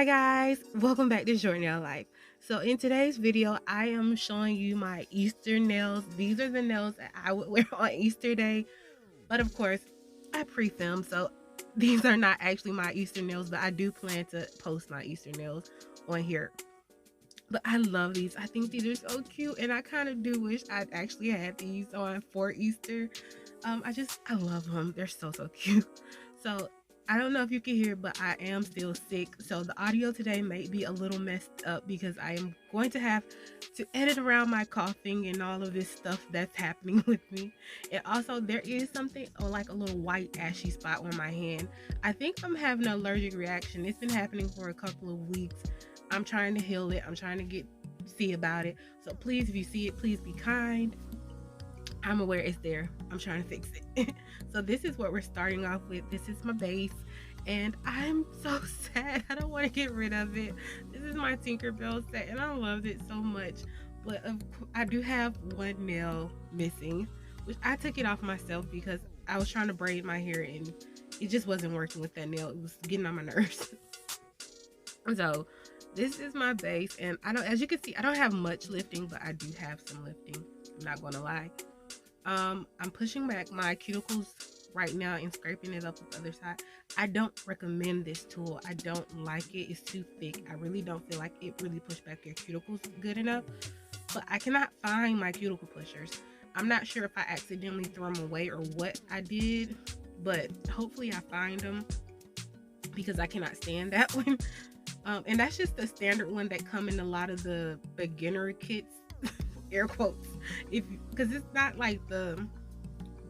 Hi guys, welcome back to Short Nail Life. So in today's video, I am showing you my Easter nails. These are the nails that I would wear on Easter Day, but of course, I pre-filmed, so these are not actually my Easter nails, but I do plan to post my Easter nails on here. But I love these. I think these are so cute, and I kind of do wish I'd actually had these on for Easter. I love them. They're so cute. So I don't know if you can hear, but I am still sick. So the audio today may be a little messed up because I am going to have to edit around my coughing and all of this stuff that's happening with me. And also there is something like a little white ashy spot on my hand. I think I'm having an allergic reaction. It's been happening for a couple of weeks. I'm trying to heal it. I'm trying to see about it. So please, if you see it, please be kind. I'm aware it's there. I'm trying to fix it. So this is what we're starting off with. This is my base, and I'm so sad. I don't want to get rid of it. This is my Tinkerbell set, and I loved it so much. But I do have one nail missing, which I took it off myself because I was trying to braid my hair, and it just wasn't working with that nail. It was getting on my nerves. So this is my base, and as you can see, I don't have much lifting, but I do have some lifting. I'm not gonna lie. I'm pushing back my cuticles right now and scraping it up with the other side. I don't recommend this tool. I don't like it. It's too thick. I really don't feel like it really pushed back your cuticles good enough. But I cannot find my cuticle pushers. I'm not sure if I accidentally threw them away or what I did, but hopefully I find them because I cannot stand that one. And that's just the standard one that come in a lot of the beginner kits, air quotes, because it's not like the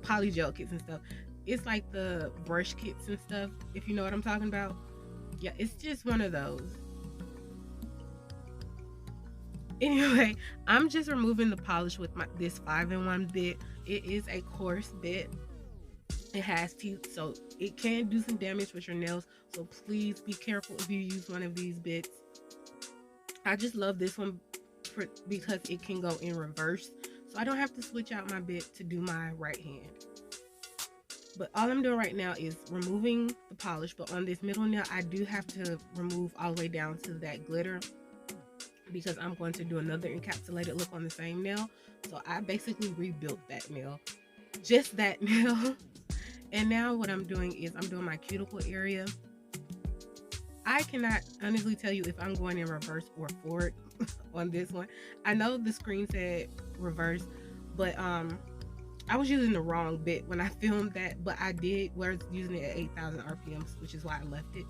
polygel kits and stuff. It's like the brush kits and stuff, if you know what I'm talking about. Yeah, it's just one of those. Anyway, I'm just removing the polish with this 5-in-1 bit. It is a coarse bit. It has teeth, so it can do some damage with your nails, so please be careful if you use one of these bits. I just love this one because it can go in reverse, so I don't have to switch out my bit to do my right hand. But all I'm doing right now is removing the polish, but on this middle nail I do have to remove all the way down to that glitter because I'm going to do another encapsulated look on the same nail. So I basically rebuilt that nail, just that nail. And now what I'm doing is I'm doing my cuticle area. I cannot honestly tell you if I'm going in reverse or forward on this one. I know the screen said reverse, but I was using the wrong bit when I filmed that, but I was using it at 8,000 RPMs, which is why I left it.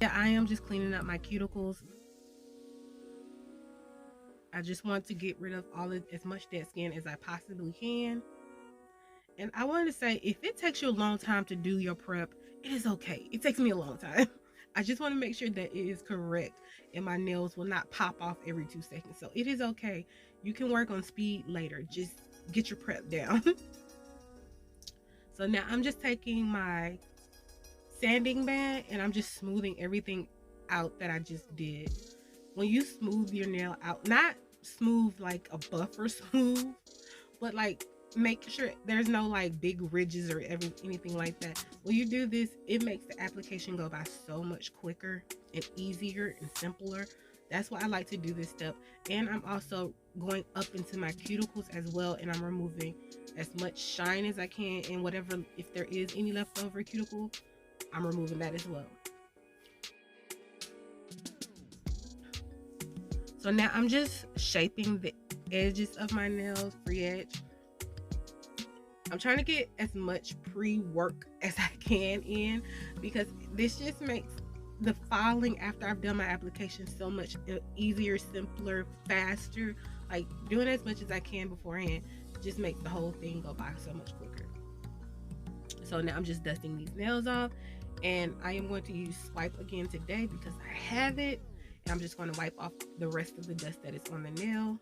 Yeah, I am just cleaning up my cuticles. I just want to get rid of as much dead skin as I possibly can. And I wanted to say, if it takes you a long time to do your prep, it is okay. It takes me a long time. I just want to make sure that it is correct and my nails will not pop off every 2 seconds. So it is okay. You can work on speed later. Just get your prep down. So now I'm just taking my sanding band and I'm just smoothing everything out that I just did. When you smooth your nail out, not smooth like a buffer smooth, but like make sure there's no like big ridges or anything like that. When you do this, it makes the application go by so much quicker and easier and simpler. That's why I like to do this step. And I'm also going up into my cuticles as well, and I'm removing as much shine as I can, and whatever, if there is any leftover cuticle, I'm removing that as well. So now I'm just shaping the edges of my nails, free edge. I'm trying to get as much pre-work as I can in because this just makes the filing after I've done my application so much easier, simpler, faster. Like doing as much as I can beforehand just makes the whole thing go by so much quicker. So now I'm just dusting these nails off, and I am going to use Swipe again today because I have it. And I'm just going to wipe off the rest of the dust that is on the nail.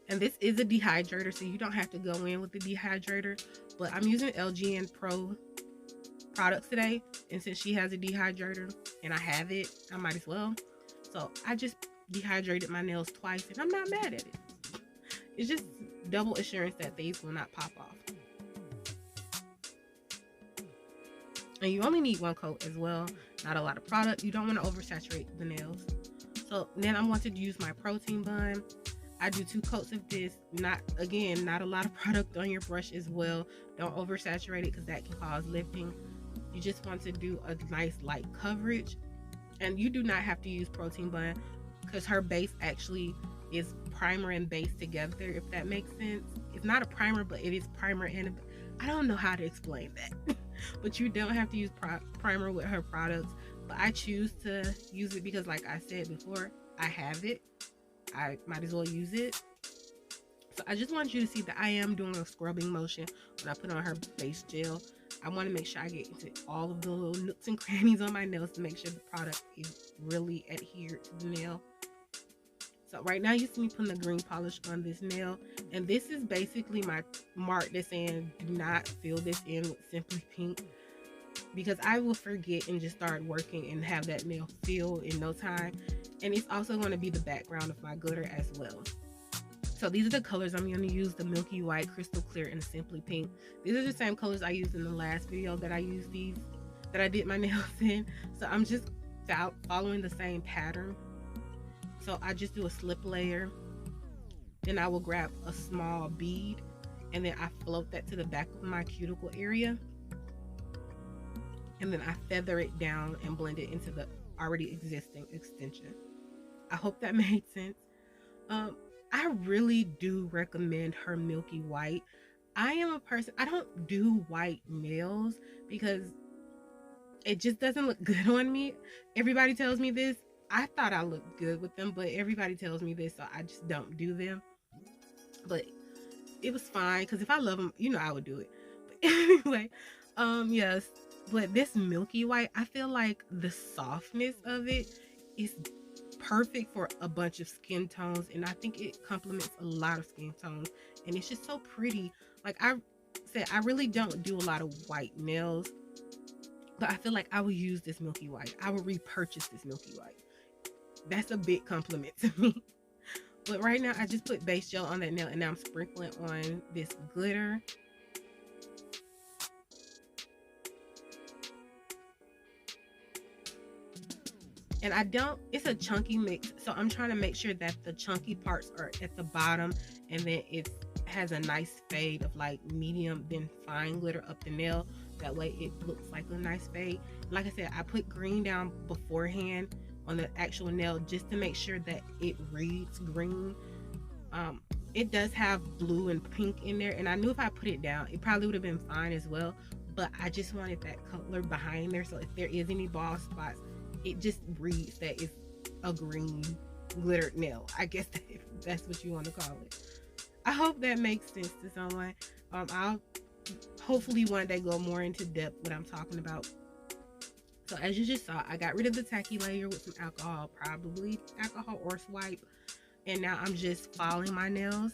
And this is a dehydrator, so you don't have to go in with the dehydrator, but I'm using LGN Pro products today, and since she has a dehydrator and I have it, I might as well. So I just dehydrated my nails twice, and I'm not mad at it. It's just double assurance that these will not pop off. And you only need one coat as well, not a lot of product. You don't want to oversaturate the nails. So then I'm going to use my protein bun. I do 2 coats of this. Not a lot of product on your brush as well. Don't oversaturate it because that can cause lifting. You just want to do a nice light coverage. And you do not have to use protein bun because her base actually is primer and base together, if that makes sense. It's not a primer, but it is primer and I don't know how to explain that. But you don't have to use primer with her products. But I choose to use it because, like I said before, I have it. I might as well use it. So I just want you to see that I am doing a scrubbing motion when I put on her base gel. I want to make sure I get into all of the little nooks and crannies on my nails to make sure the product is really adhered to the nail. So right now you see me putting the green polish on this nail, and this is basically my mark that's saying do not fill this in with Simply Pink, because I will forget and just start working and have that nail filled in no time. And it's also going to be the background of my glitter as well. So these are the colors I'm going to use: the Milky White, Crystal Clear, and Simply Pink. These are the same colors I used in the last video that I did my nails in. So I'm just following the same pattern. So I just do a slip layer, then I will grab a small bead, and then I float that to the back of my cuticle area, and then I feather it down and blend it into the already existing extension. I hope that made sense. I really do recommend her Milky White. I am a person, I don't do white nails because it just doesn't look good on me. Everybody tells me this. I thought I looked good with them, but everybody tells me this, so I just don't do them. But it was fine because if I love them, you know, I would do it. But anyway, yes. But this Milky White, I feel like the softness of it is perfect for a bunch of skin tones, and I think it complements a lot of skin tones, and it's just so pretty. Like I said, I really don't do a lot of white nails, but I feel like I would use this Milky White. I would repurchase this Milky White. That's a big compliment to me. But right now I just put base gel on that nail, and now I'm sprinkling on this glitter. And it's a chunky mix, so I'm trying to make sure that the chunky parts are at the bottom, and then it has a nice fade of like medium then fine glitter up the nail. That way it looks like a nice fade. Like I said, I put green down beforehand on the actual nail just to make sure that it reads green. It does have blue and pink in there, and I knew if I put it down it probably would have been fine as well, but I just wanted that color behind there, so if there is any bald spots, it just reads that it's a green glittered nail. I guess that's what you want to call it. I hope that makes sense to someone. I'll hopefully one day go more into depth what I'm talking about. So as you just saw, I got rid of the tacky layer with some alcohol, probably alcohol or swipe, and now I'm just filing my nails.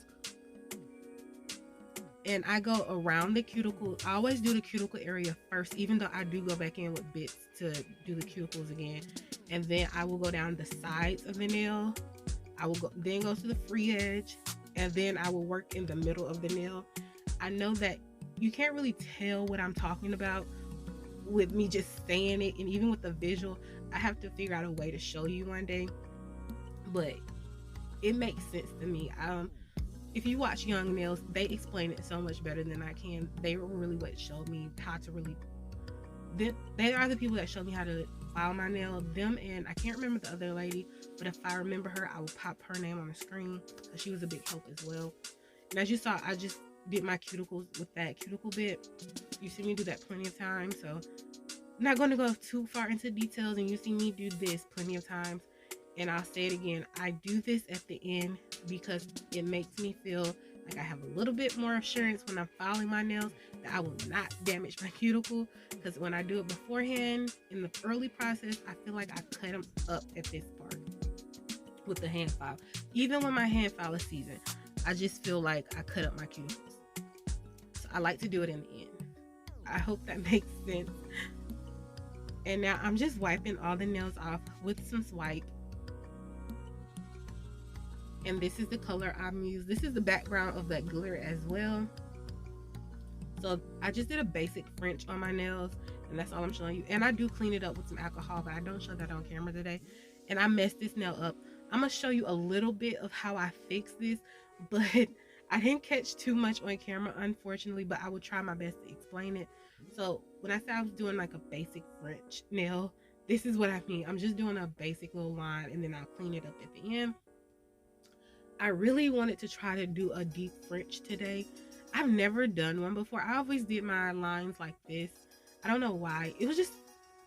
And I go around the cuticle. I always do the cuticle area first, even though I do go back in with bits to do the cuticles again. And then I will go down the sides of the nail. I will then go to the free edge, and then I will work in the middle of the nail. I know that you can't really tell what I'm talking about with me just saying it, and even with the visual, I have to figure out a way to show you one day. But it makes sense to me. If you watch Young Nails, they explain it so much better than I can. They were really what showed me how to really. They are the people that showed me how to file my nail. Them, and I can't remember the other lady, but if I remember her, I will pop her name on the screen because she was a big help as well. And as you saw, I just did my cuticles with that cuticle bit. You see me do that plenty of times, so I'm not going to go too far into details. And you see me do this plenty of times. And I'll say it again, I do this at the end because it makes me feel like I have a little bit more assurance when I'm filing my nails that I will not damage my cuticle. Because when I do it beforehand in the early process, I feel like I cut them up at this part with the hand file. Even when my hand file is seasoned, I just feel like I cut up my cuticles. So I like to do it in the end. I hope that makes sense. And now I'm just wiping all the nails off with some swipe. And this is the color I'm using. This is the background of that glitter as well. So I just did a basic French on my nails, and that's all I'm showing you. And I do clean it up with some alcohol, but I don't show that on camera today. And I messed this nail up. I'm gonna show you a little bit of how I fix this, but I didn't catch too much on camera, unfortunately, but I will try my best to explain it. So when I said I was doing like a basic French nail, this is what I mean. I'm just doing a basic little line, and then I'll clean it up at the end. I really wanted to try to do a deep French today. I've never done one before. I always did my lines like this. I don't know why.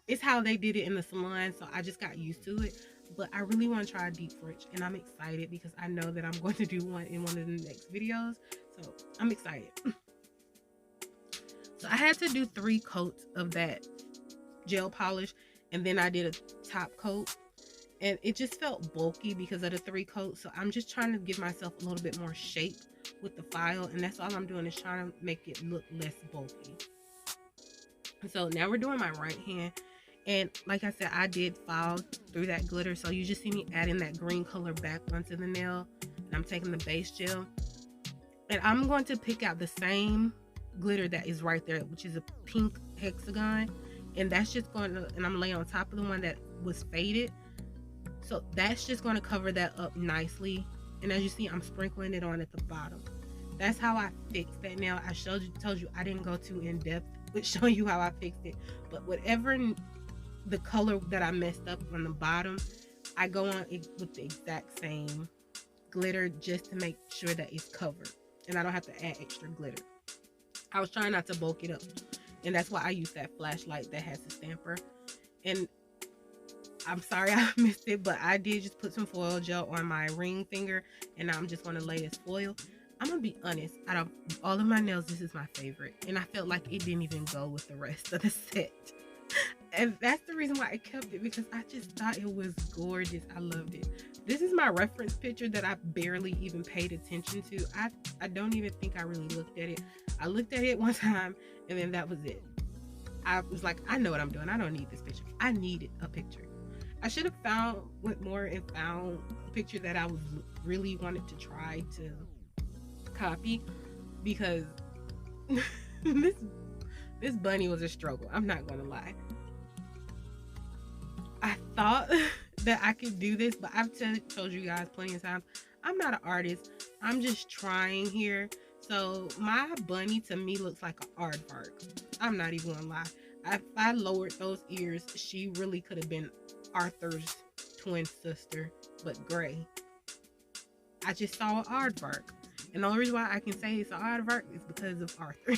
It's how they did it in the salon, so I just got used to it. But I really want to try a deep French, and I'm excited because I know that I'm going to do one in one of the next videos. So I'm excited. So I had to do 3 coats of that gel polish, and then I did a top coat. And it just felt bulky because of the 3 coats. So I'm just trying to give myself a little bit more shape with the file, and that's all I'm doing, is trying to make it look less bulky. So now we're doing my right hand, and like I said, I did file through that glitter, so you just see me adding that green color back onto the nail, and I'm taking the base gel, and I'm going to pick out the same glitter that is right there, which is a pink hexagon, and that's just going to, and I'm laying on top of the one that was faded. So that's just going to cover that up nicely. And as you see, I'm sprinkling it on at the bottom. That's how I fixed that nail. I told you I didn't go too in depth with showing you how I fixed it. But whatever the color that I messed up on the bottom, I go on it with the exact same glitter just to make sure that it's covered. And I don't have to add extra glitter. I was trying not to bulk it up. And that's why I use that flashlight that has the stamper. And I'm sorry I missed it, but I did just put some foil gel on my ring finger, and now I'm just going to lay this foil. I'm going to be honest, out of all of my nails, this is my favorite, and I felt like it didn't even go with the rest of the set. And that's the reason why I kept it, because I just thought it was gorgeous. I loved it. This is my reference picture that I barely even paid attention to. I don't even think I really looked at it. I looked at it one time, and then that was it. I was like, I know what I'm doing. I don't need this picture. I needed a picture. I should have went more and found a picture that I was really wanted to try to copy, because this bunny was a struggle. I'm not gonna lie. I thought that I could do this, but I've told you guys plenty of times, I'm not an artist. I'm just trying here. So my bunny to me looks like an aardvark. I'm not even gonna lie. If I lowered those ears, she really could have been Arthur's twin sister, but gray. I just saw an aardvark, and the only reason why I can say it's an aardvark is because of Arthur.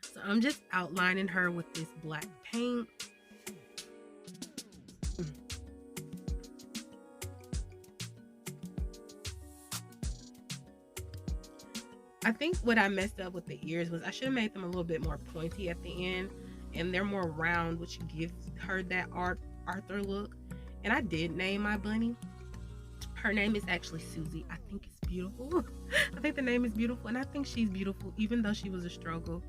So I'm just outlining her with this black paint. I think what I messed up with the ears was I should have made them a little bit more pointy at the end, and they're more round, which gives her that Arthur look. And I did name my bunny. Her name is actually Susie. I think it's beautiful. I think the name is beautiful, and I think she's beautiful, even though she was a struggle.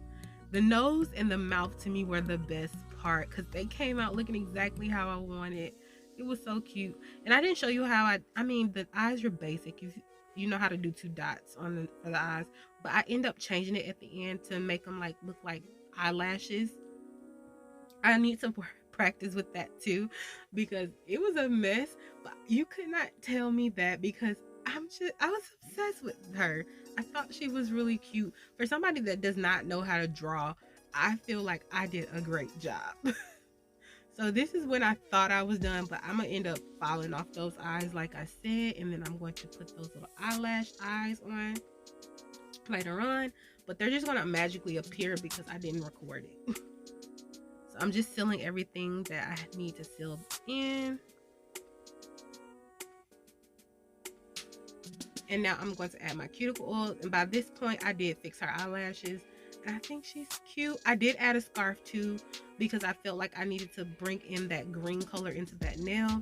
The nose and the mouth to me were the best part, because they came out looking exactly how I wanted. It was so cute. And I didn't show you how I mean, the eyes are basic. You know how to do 2 dots for the eyes, but I end up changing it at the end to make them look like eyelashes. I need to practice with that too, because it was a mess, but you could not tell me that, because I was obsessed with her. I thought she was really cute. For somebody that does not know how to draw, I feel like I did a great job. So this is when I thought I was done, but I'm gonna end up filing off those eyes like I said, and then I'm going to put those little eyelash eyes on later on, but they're just gonna magically appear because I didn't record it. So I'm just sealing everything that I need to seal in. And now I'm going to add my cuticle oil, and by this point I did fix her eyelashes, and I think she's cute. I did add a scarf too, because I felt like I needed to bring in that green color into that nail.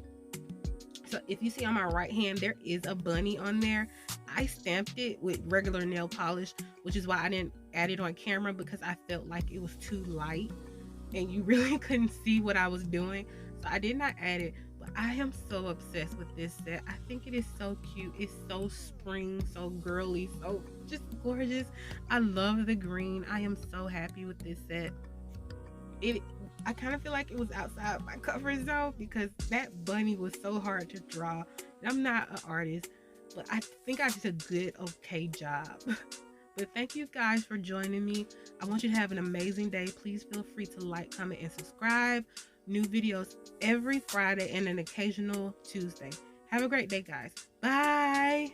So if you see on my right hand, there is a bunny on there. I stamped it with regular nail polish, which is why I didn't add it on camera, because I felt like it was too light and you really couldn't see what I was doing. So I did not add it, but I am so obsessed with this set. I think it is so cute. It's so spring, so girly, so just gorgeous. I love the green. I am so happy with this set. It I kind of feel like it was outside my comfort zone because that bunny was so hard to draw. I'm not an artist, but I think I did a good, okay job. But thank you guys for joining me. I want you to have an amazing day. Please feel free to like, comment, and subscribe. New videos every Friday and an occasional Tuesday. Have a great day, guys. Bye.